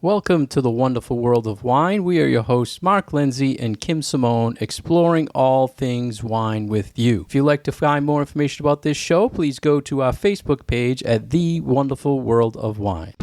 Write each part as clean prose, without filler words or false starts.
Welcome to the wonderful world of wine. We are your hosts, Mark Lindsay and Kim Simone, exploring all things wine with you. If you'd like to find more information about this show, please go to our Facebook page at The Wonderful World of Wine.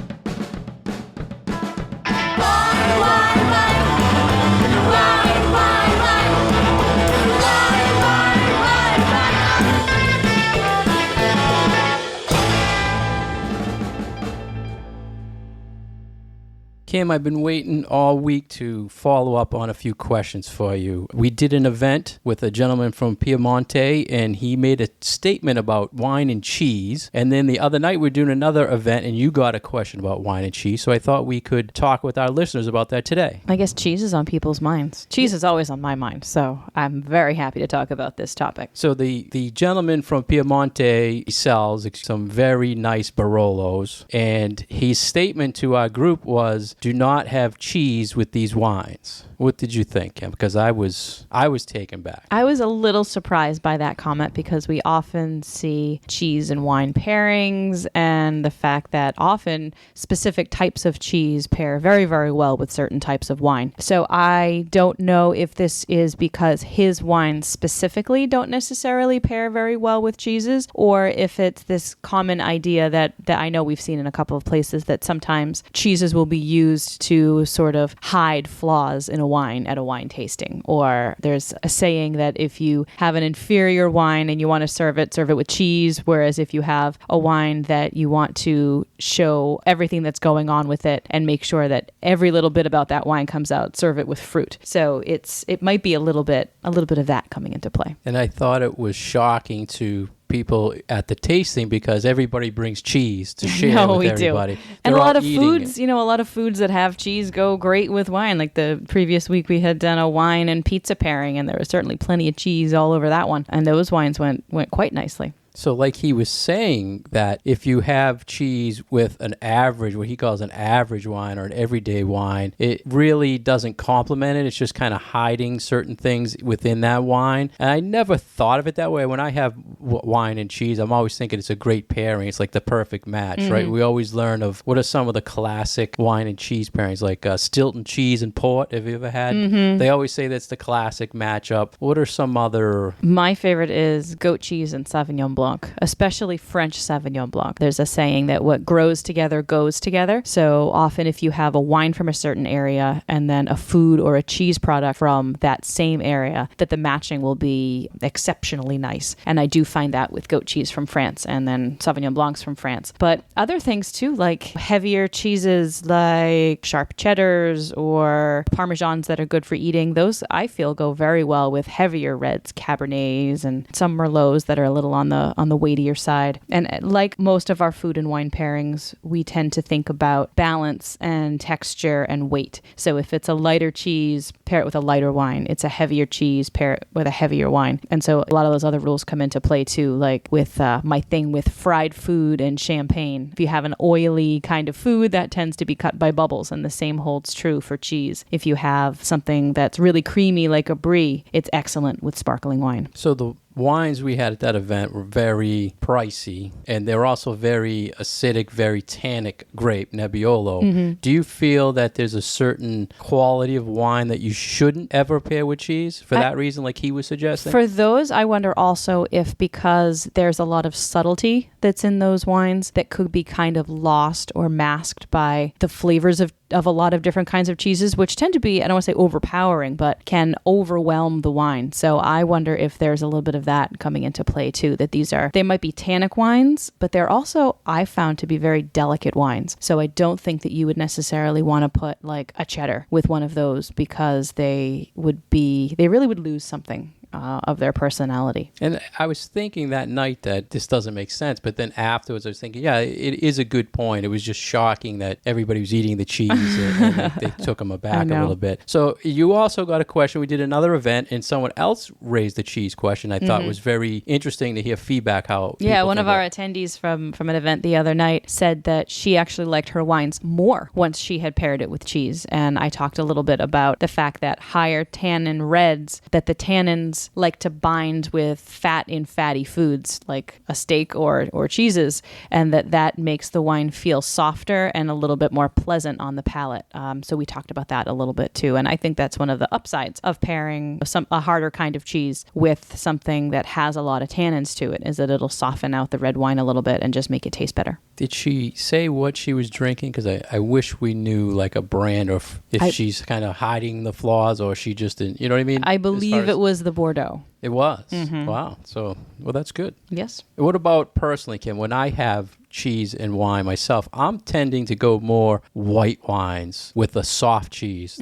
Kim, I've been waiting all week to follow up on a few questions for you. We did an event with a gentleman from Piemonte, and he made a statement about wine and cheese. And then the other night, we're doing another event, and you got a question about wine and cheese. So I thought we could talk with our listeners about that today. I guess cheese is on people's minds. Cheese is always on my mind, so I'm very happy to talk about this topic. So the gentleman from Piemonte sells some very nice Barolos, and his statement to our group was, do not have cheese with these wines. What did you think, Kim? Because I was taken back. I was a little surprised by that comment because we often see cheese and wine pairings, and the fact that often specific types of cheese pair very, very well with certain types of wine. So I don't know if this is because his wines specifically don't necessarily pair very well with cheeses, or if it's this common idea that I know we've seen in a couple of places that sometimes cheeses will be used to sort of hide flaws in a wine at a wine tasting. Or there's a saying that if you have an inferior wine and you want to serve it with cheese, whereas if you have a wine that you want to show everything that's going on with it and make sure that every little bit about that wine comes out, serve it with fruit. So it might be a little bit of that coming into play. And I thought it was shocking to people at the tasting because everybody brings cheese to share with everybody. And a lot of foods, a lot of foods that have cheese go great with wine. Like the previous week we had done a wine and pizza pairing, and there was certainly plenty of cheese all over that one. And those wines went quite nicely. So like he was saying that if you have cheese with an average, what he calls an average wine or an everyday wine, it really doesn't complement it. It's just kind of hiding certain things within that wine. And I never thought of it that way. When I have wine and cheese, I'm always thinking it's a great pairing. It's like the perfect match, right? We always learn of what are some of the classic wine and cheese pairings, like Stilton cheese and port. Have you ever had? They always say that's the classic matchup. What are some other? My favorite is goat cheese and Sauvignon Blanc. Especially French Sauvignon Blanc. There's a saying that what grows together goes together. So often if you have a wine from a certain area and then a food or a cheese product from that same area, that the matching will be exceptionally nice. And I do find that with goat cheese from France and then Sauvignon Blancs from France. But other things too, like heavier cheeses like sharp cheddars or Parmesans that are good for eating, those I feel go very well with heavier reds, Cabernets, and some Merlots that are a little on the weightier side. And like most of our food and wine pairings, we tend to think about balance and texture and weight. So if it's a lighter cheese, pair it with a lighter wine. It's a heavier cheese, pair it with a heavier wine. And so a lot of those other rules come into play too, like with my thing with fried food and champagne. If you have an oily kind of food, that tends to be cut by bubbles, and the same holds true for cheese. If you have something that's really creamy like a brie, it's excellent with sparkling wine. So the wines we had at that event were very pricey, and they're also very acidic, very tannic grape, Nebbiolo. Do you feel that there's a certain quality of wine that you shouldn't ever pair with cheese for that reason, like he was suggesting? For those, I wonder also if because there's a lot of subtlety that's in those wines that could be kind of lost or masked by the flavors of a lot of different kinds of cheeses, which tend to be, I don't want to say overpowering, but can overwhelm the wine. So I wonder if there's a little bit of that coming into play too, that they might be tannic wines, but they're also, I found to be very delicate wines. So I don't think that you would necessarily want to put like a cheddar with one of those because they really would lose something of their personality. And I was thinking that night that this doesn't make sense, but then afterwards I was thinking, yeah, it is a good point. It was just shocking that everybody was eating the cheese and they took them aback a little bit. So you also got a question. We did another event and someone else raised the cheese question. I thought was very interesting to hear feedback how one of our attendees from an event the other night said that she actually liked her wines more once she had paired it with cheese. And I talked a little bit about the fact that higher tannin reds, that the tannins cheeses like to bind with fat in fatty foods like a steak or cheeses, and that makes the wine feel softer and a little bit more pleasant on the palate. So we talked about that a little bit too, and I think that's one of the upsides of pairing a harder kind of cheese with something that has a lot of tannins to it, is that it'll soften out the red wine a little bit and just make it taste better. Did she say what she was drinking? Because I wish we knew like a brand, or if she's kind of hiding the flaws, or she just didn't, you know what I mean? I believe it was the Bordeaux. It was? Mm-hmm. Wow. So, well, that's good. Yes. What about personally, Kim? When I have cheese and wine myself, I'm tending to go more white wines with a soft cheese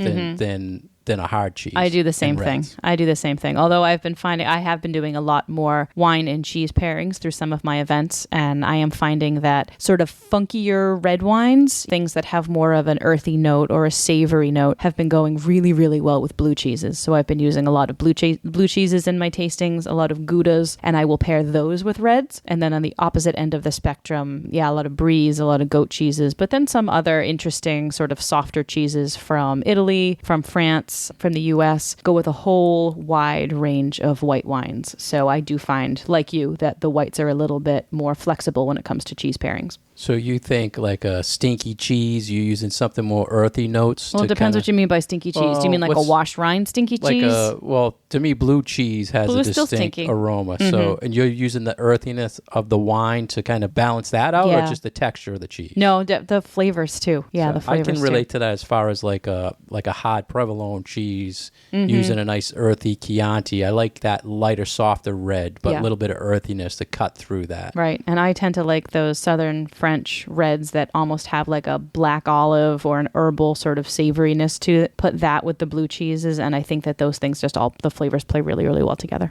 than a hard cheese. I do the same thing. Although I have been doing a lot more wine and cheese pairings through some of my events, and I am finding that sort of funkier red wines, things that have more of an earthy note or a savory note, have been going really, really well with blue cheeses. So I've been using a lot of blue cheeses in my tastings, a lot of Goudas, and I will pair those with reds. And then on the opposite end of the spectrum, a lot of Bries, a lot of goat cheeses, but then some other interesting sort of softer cheeses from Italy, from France, from the US, go with a whole wide range of white wines. So I do find, like you, that the whites are a little bit more flexible when it comes to cheese pairings. So you think like a stinky cheese, you're using something more earthy notes? Well, it depends what you mean by stinky cheese. Do you mean like a washed rind stinky cheese? Well, to me, blue cheese has a distinct aroma. Mm-hmm. So, and you're using the earthiness of the wine to kind of balance that out, or just the texture of the cheese? No, the flavors too. Yeah, so the flavors. I can relate to that as far as like a hard provolone cheese, using a nice earthy Chianti. I like that lighter, softer red, but a little bit of earthiness to cut through that. Right, and I tend to like those southern French reds that almost have like a black olive or an herbal sort of savoriness to it. Put that with the blue cheeses, and I think that those things just all the flavors play really, really well together.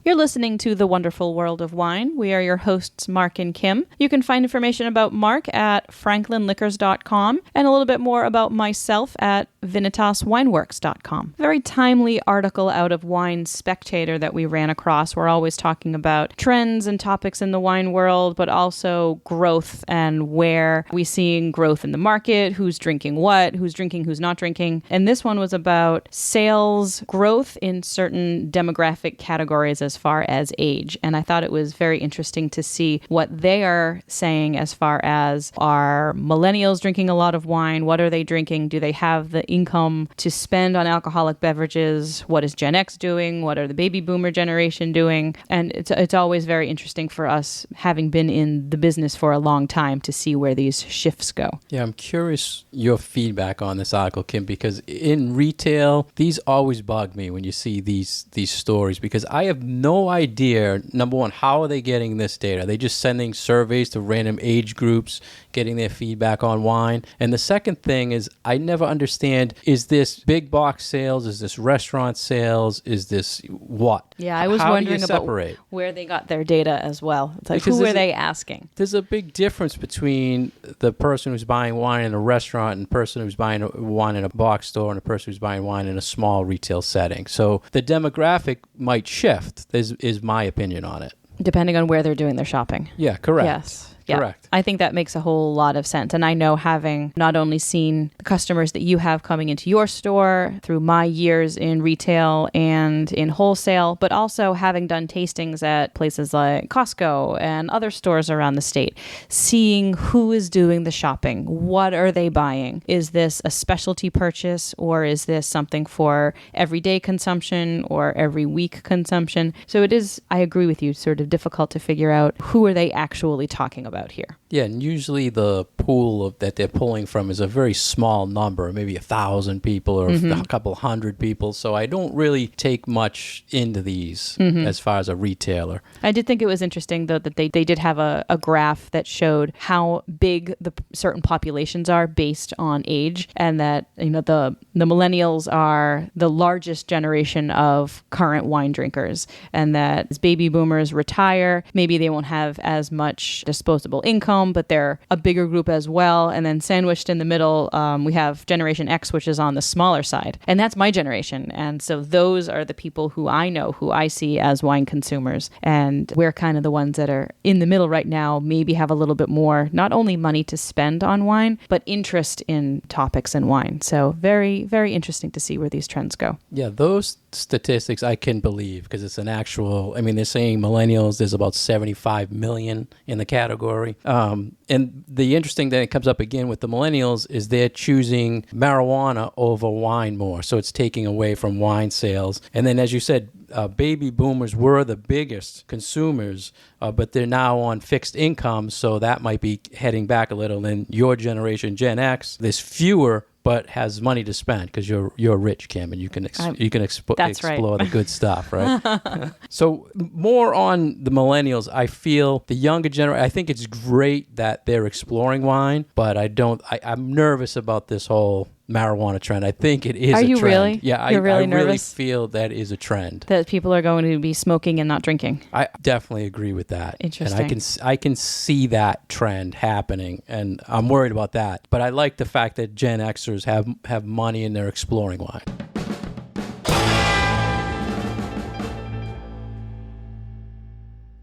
You're listening to The Wonderful World of Wine. We are your hosts, Mark and Kim. You can find information about Mark at franklinliquors.com and a little bit more about myself at vinitaswineworks.com. Very timely article out of Wine Spectator that we ran across. We're always talking about trends and topics in the wine world, but also growth and where we're seeing growth in the market, who's drinking what, who's drinking, who's not drinking. And this one was about sales growth in certain demographic categories as far as age. And I thought it was very interesting to see what they are saying as far as, are millennials drinking a lot of wine? What are they drinking? Do they have the income to spend on alcoholic beverages? What is Gen X doing? What are the baby boomer generation doing? And it's always very interesting for us, having been in the business for a long time, to see where these shifts go. Yeah, I'm curious your feedback on this article, Kim, because in retail, these always bug me when you see these stories, because I have no idea, number one, how are they getting this data? Are they just sending surveys to random age groups, getting their feedback on wine? And the second thing is, I never understand, is this big box sales? Is this restaurant sales? Is this what? Yeah, I was wondering about where they got their data as well. It's like, who are they asking? There's a big difference between the person who's buying wine in a restaurant and the person who's buying wine in a box store and the person who's buying wine in a small retail setting. So the demographic might shift, is my opinion on it. Depending on where they're doing their shopping. Yeah, correct. Yes. Yeah. Correct. I think that makes a whole lot of sense. And I know, having not only seen the customers that you have coming into your store through my years in retail and in wholesale, but also having done tastings at places like Costco and other stores around the state, seeing who is doing the shopping. What are they buying? Is this a specialty purchase, or is this something for everyday consumption or every week consumption? So it is, I agree with you, sort of difficult to figure out who are they actually talking about here. Yeah, and usually the pool that they're pulling from is a very small number, maybe 1,000 people or a couple hundred people. So I don't really take much into these as far as a retailer. I did think it was interesting, though, that they did have a graph that showed how big the certain populations are based on age, and that, you know, the millennials are the largest generation of current wine drinkers, and that as baby boomers retire, maybe they won't have as much disposable disposable income, but they're a bigger group as well. And then sandwiched in the middle, we have Generation X, which is on the smaller side. And that's my generation. And so those are the people who I know, who I see as wine consumers. And we're kind of the ones that are in the middle right now, maybe have a little bit more, not only money to spend on wine, but interest in topics in wine. So very, very interesting to see where these trends go. Yeah, those statistics I can believe because it's an actual, I mean, they're saying millennials, there's about 75 million in the category. And the interesting thing that comes up again with the millennials is they're choosing marijuana over wine more. So it's taking away from wine sales. And then, as you said, baby boomers were the biggest consumers, but they're now on fixed incomes. So that might be heading back a little. In your generation, Gen X, there's fewer but has money to spend because you're rich, Kim, and you can explore the good stuff, right? So more on the millennials, I feel the younger generation, I think it's great that they're exploring wine, but I'm nervous about this whole marijuana trend. I think it is a trend. Are you really? Yeah, You're really nervous? really feel that is a trend. That people are going to be smoking and not drinking. I definitely agree with that. Interesting. And I can see that trend happening, and I'm worried about that. But I like the fact that Gen Xers have money and they're exploring wine.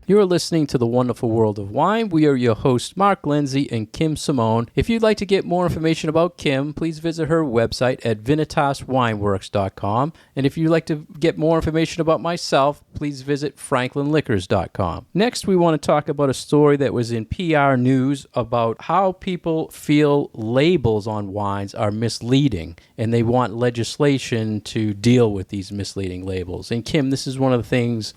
You're listening to The Wonderful World of Wine. We are your hosts, Mark Lindsay and Kim Simone. If you'd like to get more information about Kim, please visit her website at vinitaswineworks.com. And if you'd like to get more information about myself, please visit franklinliquors.com. Next, we want to talk about a story that was in PR News about how people feel labels on wines are misleading, and they want legislation to deal with these misleading labels. And Kim, this is one of the things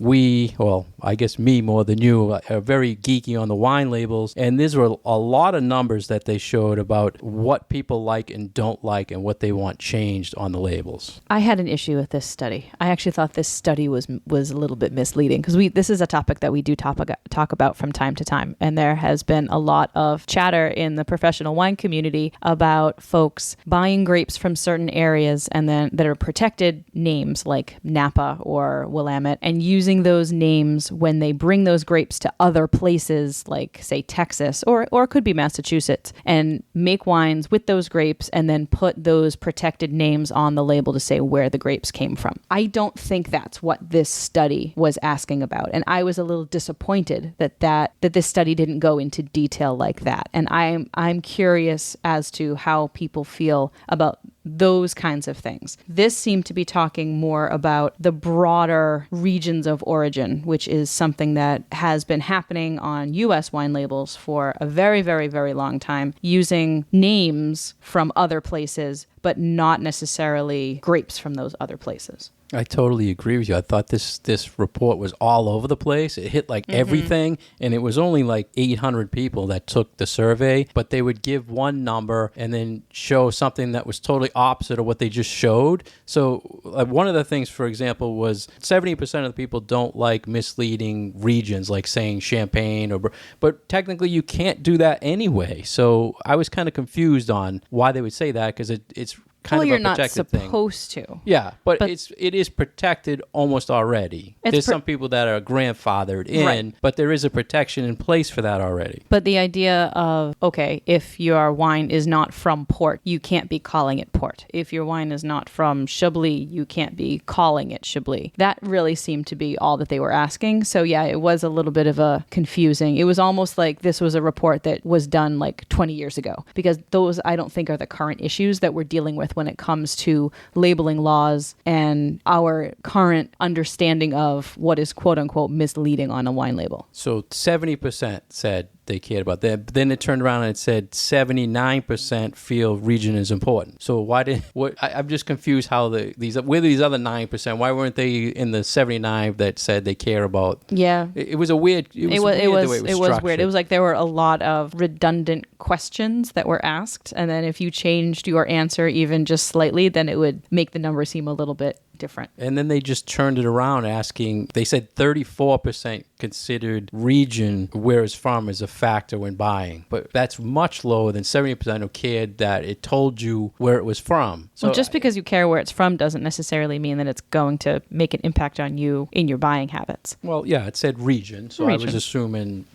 I guess me more than you, are very geeky on the wine labels, and these were a lot of numbers that they showed about what people like and don't like and what they want changed on the labels. I had an issue with this study. I actually thought this study was a little bit misleading because this is a topic that we do talk about from time to time, and there has been a lot of chatter in the professional wine community about folks buying grapes from certain areas and then that are protected names like Napa or Willamette, and using those names when they bring those grapes to other places like, say, Texas or it could be Massachusetts, and make wines with those grapes and then put those protected names on the label to say where the grapes came from. I don't think that's what this study was asking about. And I was a little disappointed that this study didn't go into detail like that. And I'm curious as to how people feel about those kinds of things. This seemed to be talking more about the broader regions of origin, which is something that has been happening on U.S. wine labels for a very, very, very long time, using names from other places, but not necessarily grapes from those other places. I totally agree with you. I thought this report was all over the place. It hit everything, and it was only like 800 people that took the survey, but they would give one number and then show something that was totally opposite of what they just showed. So one of the things, for example, was 70% of the people don't like misleading regions, like saying Champagne, but technically you can't do that anyway. So I was kind of confused on why they would say that, because it's kind of you're a not protected thing. supposed to. Yeah, but it is protected almost already. There's some people that are grandfathered in, right, but there is a protection in place for that already. But the idea of, okay, if your wine is not from port, you can't be calling it port. If your wine is not from Chablis, you can't be calling it Chablis. That really seemed to be all that they were asking. So yeah, it was a little bit of a confusing. It was almost like this was a report that was done like 20 years ago, because those I don't think are the current issues that we're dealing with when it comes to labeling laws and our current understanding of what is quote unquote misleading on a wine label. So 70% said they cared about that. But then it turned around and it said 79% feel region is important. So I'm just confused how these other 9%, why weren't they in the 79 that said they care about? Yeah. It was weird the way it was weird. It was like there were a lot of redundant questions that were asked, and then if you changed your answer even just slightly, then it would make the number seem a little bit different. And then they just turned it around asking, they said 34% considered region where it's from as a factor when buying. But that's much lower than 70% who cared that it told you where it was from. So Well, just because you care where it's from doesn't necessarily mean that it's going to make an impact on you in your buying habits. Well, yeah, it said region, so Region.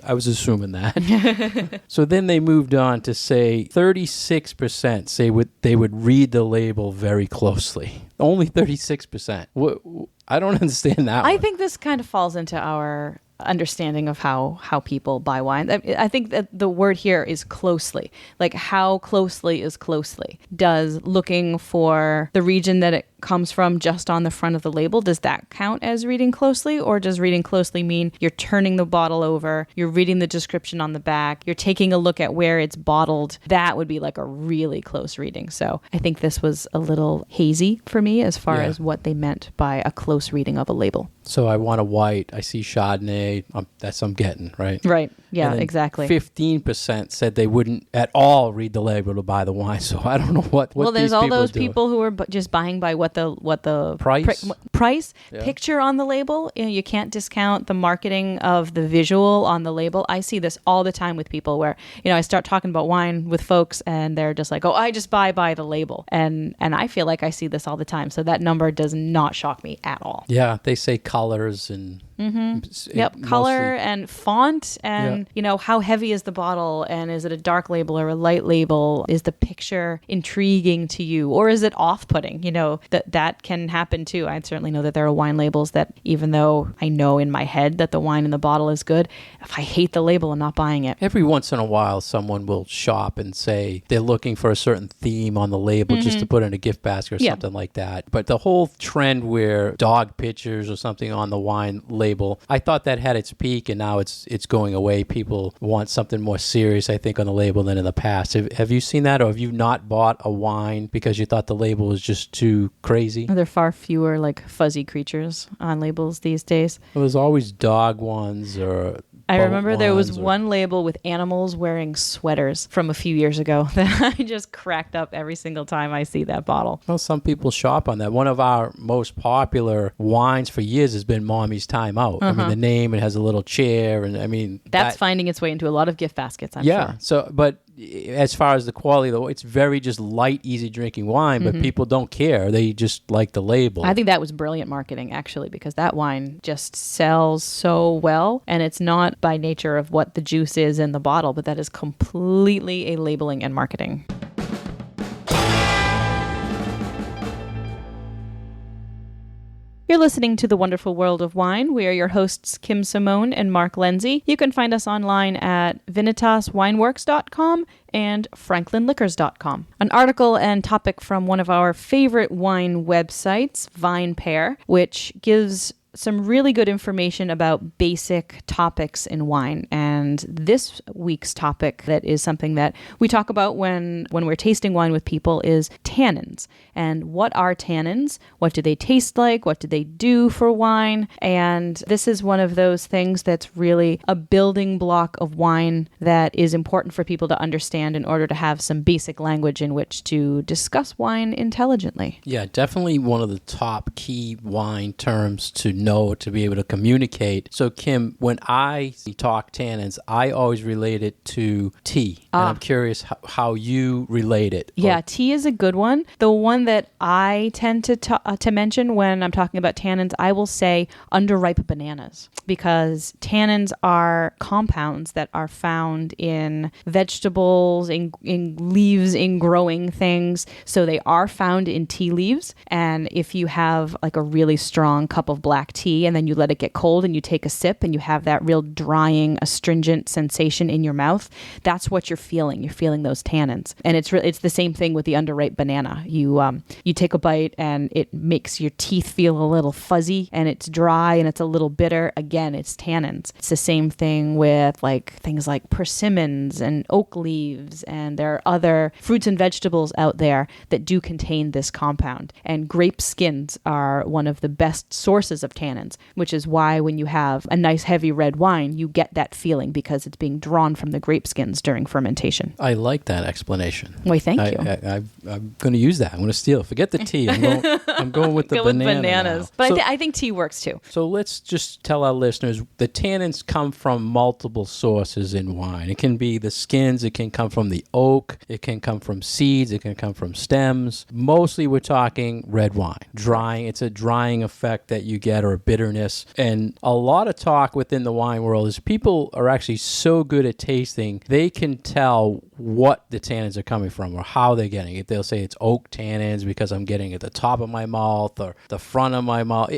I was assuming that. So then they moved on to say 36% say they would read the label very closely. Only 36%. I don't understand that I one. think this kind of falls into our understanding of how people buy wine. I think that the word here is closely. Like, how closely is closely? Does looking for the region that it comes from just on the front of the label, does that count as reading closely? Or does reading closely mean you're turning the bottle over, you're reading the description on the back, you're taking a look at where it's bottled? That would be like a really close reading. So I think this was a little hazy for me as far as what they meant by a close reading of a label. So I want a white, I see Chardonnay, that's I'm getting, right? Right. Yeah, And then exactly. 15% said they wouldn't at all read the label to buy the wine. So I don't know what Well, there's these all people those do. people who are just buying by what the Price? Yeah. picture on the label. You can't discount the marketing of the visual on the label. I see this all the time with people where, I start talking about wine with folks and they're just like, "Oh, I just buy by the label." And I feel like I see this all the time. So that number does not shock me at all. Yeah, they say colors and Color and font and, how heavy is the bottle, and is it a dark label or a light label? Is the picture intriguing to you, or is it off-putting? That can happen too. I certainly know that there are wine labels that, even though I know in my head that the wine in the bottle is good, if I hate the label, I'm not buying it. Every once in a while, someone will shop and say they're looking for a certain theme on the label just to put in a gift basket or something like that. But the whole trend where dog pictures or something on the wine label, I thought that had its peak, and now it's going away. People want something more serious, I think, on the label than in the past. Have you seen that, or have you not bought a wine because you thought the label was just too crazy? There are far fewer fuzzy creatures on labels these days. Well, there's always dog ones or I remember there was ones or- one label with animals wearing sweaters from a few years ago that I just cracked up every single time I see that bottle. Well, some people shop on that. One of our most popular wines for years has been Mommy's Time Out. I mean, the name, it has a little chair, and I mean... That's finding its way into a lot of gift baskets, I'm yeah, sure. so, but as far as the quality, though, it's very just light, easy drinking wine, but people don't care. They just like the label. I think that was brilliant marketing, actually, because that wine just sells so well, and it's not by nature of what the juice is in the bottle, but that is completely a labeling and marketing. You're listening to The Wonderful World of Wine. We are your hosts, Kim Simone and Mark Lindsay. You can find us online at vinitaswineworks.com and franklinliquors.com. An article and topic from one of our favorite wine websites, VinePair, which gives some really good information about basic topics in wine. And this week's topic, that is something that we talk about when we're tasting wine with people, is tannins. And what are tannins? What do they taste like? What do they do for wine? And this is one of those things that's really a building block of wine that is important for people to understand in order to have some basic language in which to discuss wine intelligently. Yeah, definitely one of the top key wine terms to know, to be able to communicate. So, Kim, when I talk tannins, I always relate it to tea. And I'm curious how you relate it. Yeah, tea is a good one. The one that I tend to mention when I'm talking about tannins, I will say underripe bananas, because tannins are compounds that are found in vegetables, in leaves, in growing things. So they are found in tea leaves. And if you have like a really strong cup of black tea and then you let it get cold and you take a sip and you have that real drying, astringent sensation in your mouth, that's what you're feeling. You're feeling those tannins. And it's the same thing with the underripe banana. You take a bite and it makes your teeth feel a little fuzzy, and it's dry and it's a little bitter. Again, it's tannins. It's the same thing with things like persimmons and oak leaves, and there are other fruits and vegetables out there that do contain this compound. And grape skins are one of the best sources of tannins tannins, which is why when you have a nice heavy red wine, you get that feeling because it's being drawn from the grape skins during fermentation. I like that explanation. Why, thank you. I'm going to use that. I'm going to steal. Forget the tea. I'm going with the bananas. Now. But I think tea works too. So let's just tell our listeners the tannins come from multiple sources in wine. It can be the skins. It can come from the oak. It can come from seeds. It can come from stems. Mostly we're talking red wine. Drying. It's a drying effect that you get, or a bitterness. And a lot of talk within the wine world is people are actually so good at tasting, they can tell what the tannins are coming from or how they're getting it. They'll say it's oak tannins because I'm getting it at the top of my mouth or the front of my mouth.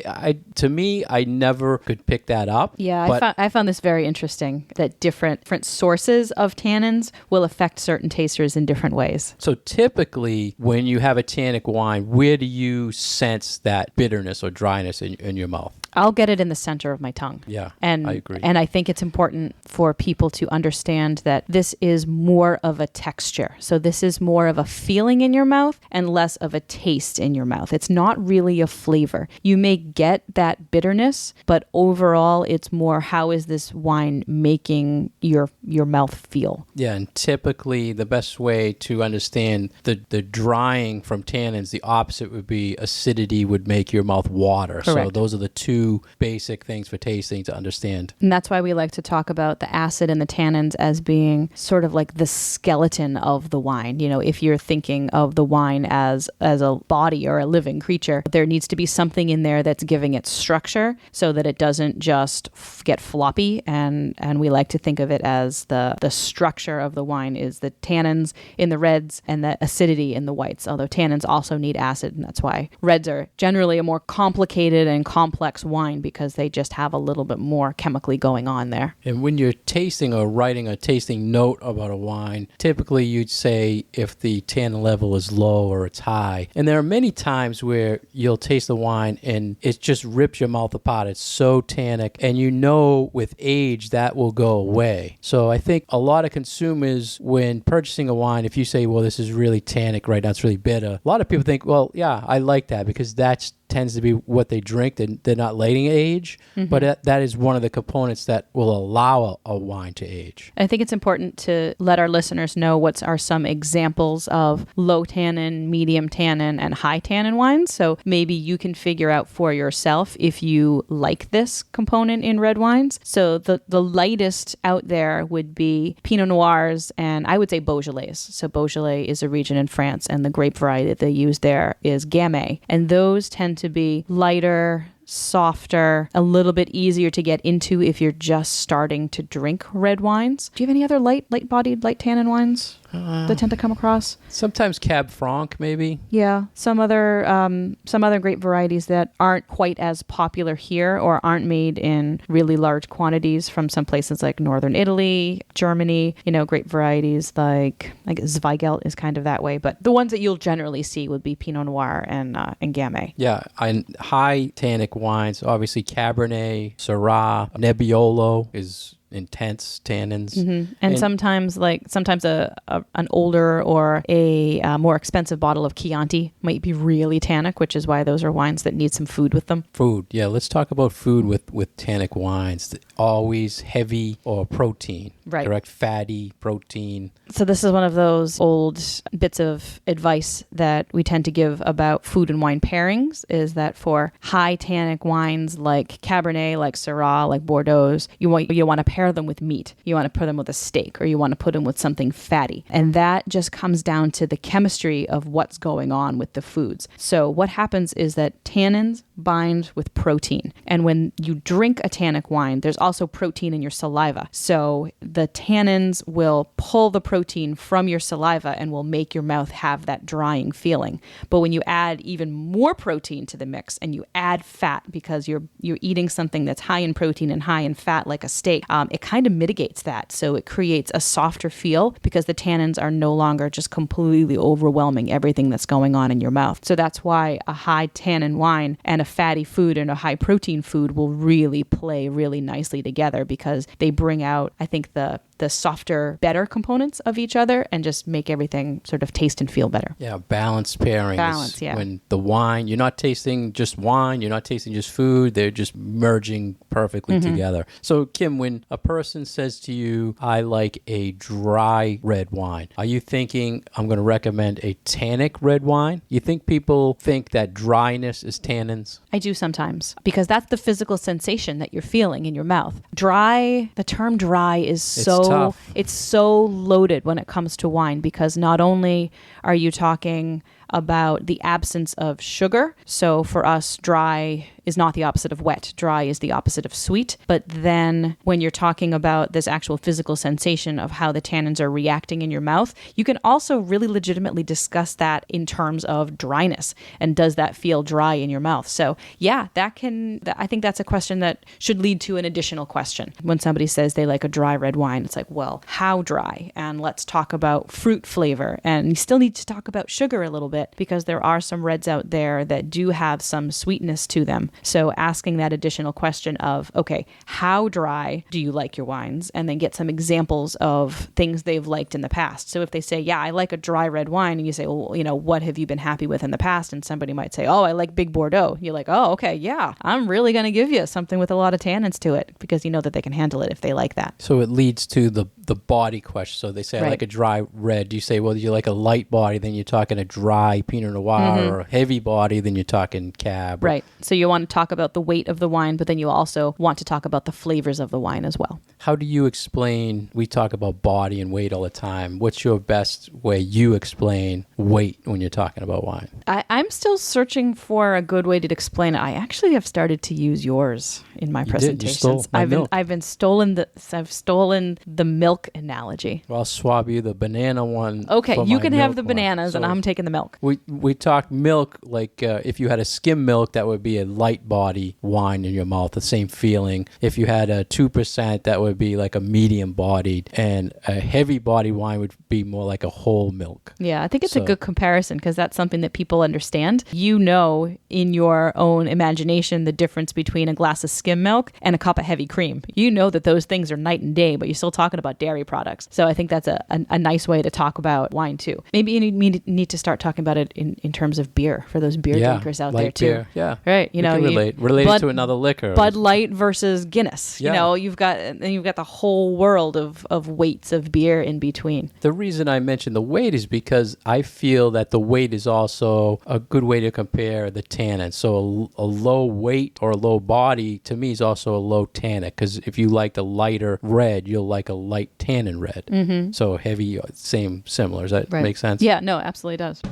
To me, I never could pick that up. Yeah, I found this very interesting, that different sources of tannins will affect certain tasters in different ways. So typically, when you have a tannic wine, where do you sense that bitterness or dryness in your mouth? I'll get it in the center of my tongue. Yeah, and I agree. And I think it's important for people to understand that this is more of a texture. So this is more of a feeling in your mouth and less of a taste in your mouth. It's not really a flavor. You may get that bitterness, but overall it's more, how is this wine making your mouth feel? Yeah, and typically the best way to understand the drying from tannins, the opposite would be acidity would make your mouth water. Correct. So those are the two basic things for tasting to understand. And that's why we like to talk about the acid and the tannins as being sort of like the skeleton of the wine. You know, if you're thinking of the wine as a body or a living creature, there needs to be something in there that's giving it structure so that it doesn't just get floppy. And we like to think of it as the structure of the wine is the tannins in the reds and the acidity in the whites, although tannins also need acid, and that's why reds are generally a more complicated and complex wine, because they just have a little bit more chemically going on there. And when you're tasting or writing a tasting note about a wine, typically you'd say if the tannin level is low or it's high. And there are many times where you'll taste the wine and it just rips your mouth apart. It's so tannic, and you know with age that will go away. So I think a lot of consumers, when purchasing a wine, if you say, well, this is really tannic right now, it's really bitter, a lot of people think, well, yeah, I like that because that's tends to be what they drink. They're not letting it age, but that is one of the components that will allow a wine to age. I think it's important to let our listeners know what are some examples of low tannin, medium tannin, and high tannin wines. So maybe you can figure out for yourself if you like this component in red wines. So the lightest out there would be Pinot Noirs, and I would say Beaujolais. So Beaujolais is a region in France, and the grape variety that they use there is Gamay. And those tend to be lighter, softer, a little bit easier to get into if you're just starting to drink red wines. Do you have any other light-bodied, light tannin wines that tend to come across? Sometimes Cab Franc, maybe. Yeah, some other grape varieties that aren't quite as popular here or aren't made in really large quantities from some places like northern Italy, Germany. You know, grape varieties like Zweigelt is kind of that way, but the ones that you'll generally see would be Pinot Noir and Gamay. Yeah, and high tannic wines, obviously Cabernet, Syrah, Nebbiolo is intense tannins. And sometimes an older or a more expensive bottle of Chianti might be really tannic, which is why those are wines that need some food with them. Food. Yeah, let's talk about food with tannic wines. Always heavy or protein. Right. Correct? Fatty, protein. So this is one of those old bits of advice that we tend to give about food and wine pairings, is that for high tannic wines like Cabernet, like Syrah, like Bordeaux, you want to pair them with meat. You want to put them with a steak, or you want to put them with something fatty. And that just comes down to the chemistry of what's going on with the foods. So what happens is that tannins bind with protein. And when you drink a tannic wine, there's also protein in your saliva. So the tannins will pull the protein from your saliva and will make your mouth have that drying feeling. But when you add even more protein to the mix and you add fat, because you're eating something that's high in protein and high in fat like a steak, it kind of mitigates that. So it creates a softer feel because the tannins are no longer just completely overwhelming everything that's going on in your mouth. So that's why a high tannin wine and a fatty food and a high protein food will really play really nicely together because they bring out, I think, the softer, better components of each other and just make everything sort of taste and feel better. Yeah, balanced pairing. Balance, yeah. When the wine, you're not tasting just wine, you're not tasting just food, they're just merging perfectly together. So, Kim, when a person says to you, I like a dry red wine, are you thinking, I'm going to recommend a tannic red wine? You think people think that dryness is tannins? I do sometimes because that's the physical sensation that you're feeling in your mouth. Dry, the term dry is tough. It's so loaded when it comes to wine because not only are you talking about the absence of sugar. So for us, dry is not the opposite of wet. Dry is the opposite of sweet. But then when you're talking about this actual physical sensation of how the tannins are reacting in your mouth, you can also really legitimately discuss that in terms of dryness. And does that feel dry in your mouth? So yeah, I think that's a question that should lead to an additional question. When somebody says they like a dry red wine, it's like, well, how dry? And let's talk about fruit flavor. And you still need to talk about sugar a little bit because there are some reds out there that do have some sweetness to them. So asking that additional question of, okay, how dry do you like your wines? And then get some examples of things they've liked in the past. So if they say, yeah, I like a dry red wine, and you say, well, what have you been happy with in the past? And somebody might say, oh, I like Big Bordeaux. You're like, oh, okay, yeah, I'm really going to give you something with a lot of tannins to it because you know that they can handle it if they like that. So it leads to the body question. So they say, I like a dry red. Do you say, well, you like a light body, then you're talking a dry Pinot Noir, or a heavy body, then you're talking Cab. Right. So you want to talk about the weight of the wine, but then you also want to talk about the flavors of the wine as well. How do you explain, we talk about body and weight all the time. What's your best way you explain weight when you're talking about wine? I'm still searching for a good way to explain it. I actually have started to use yours in my presentations. I've stolen the milk analogy. Well, I'll swab you the banana one. Okay, you can have the bananas and I'm taking the milk. We talked milk, like if you had a skim milk, that would be a light body wine in your mouth, the same feeling. If you had a 2%, that would be like a medium bodied, and a heavy body wine would be more like a whole milk. Yeah, I think it's a good comparison because that's something that people understand. You know in your own imagination the difference between a glass of skim milk and a cup of heavy cream. You know that those things are night and day, but you're still talking about dairy products. So I think that's a nice way to talk about wine too. Maybe you need to start talking about it in terms of beer for those beer drinkers out there too. Beer. Yeah, right. You know, relate to another liquor. Bud Light versus Guinness. Yeah. You know, you've got the whole world of weights of beer in between. The reason I mentioned the weight is because I feel that the weight is also a good way to compare the tannin. So a low weight or a low body to me is also a low tannin, because if you like a lighter red, you'll like a light tannin red. Mm-hmm. So heavy, similar. Does that make sense? Yeah, no, absolutely does.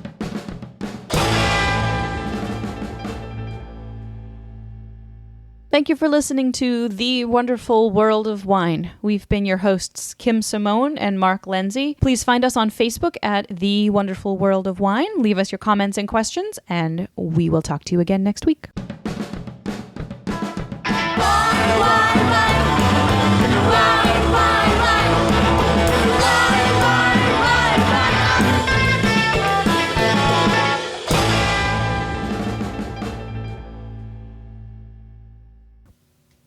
Thank you for listening to The Wonderful World of Wine. We've been your hosts, Kim Simone and Mark Lindsay. Please find us on Facebook at The Wonderful World of Wine. Leave us your comments and questions, and we will talk to you again next week. Wine, wine, wine.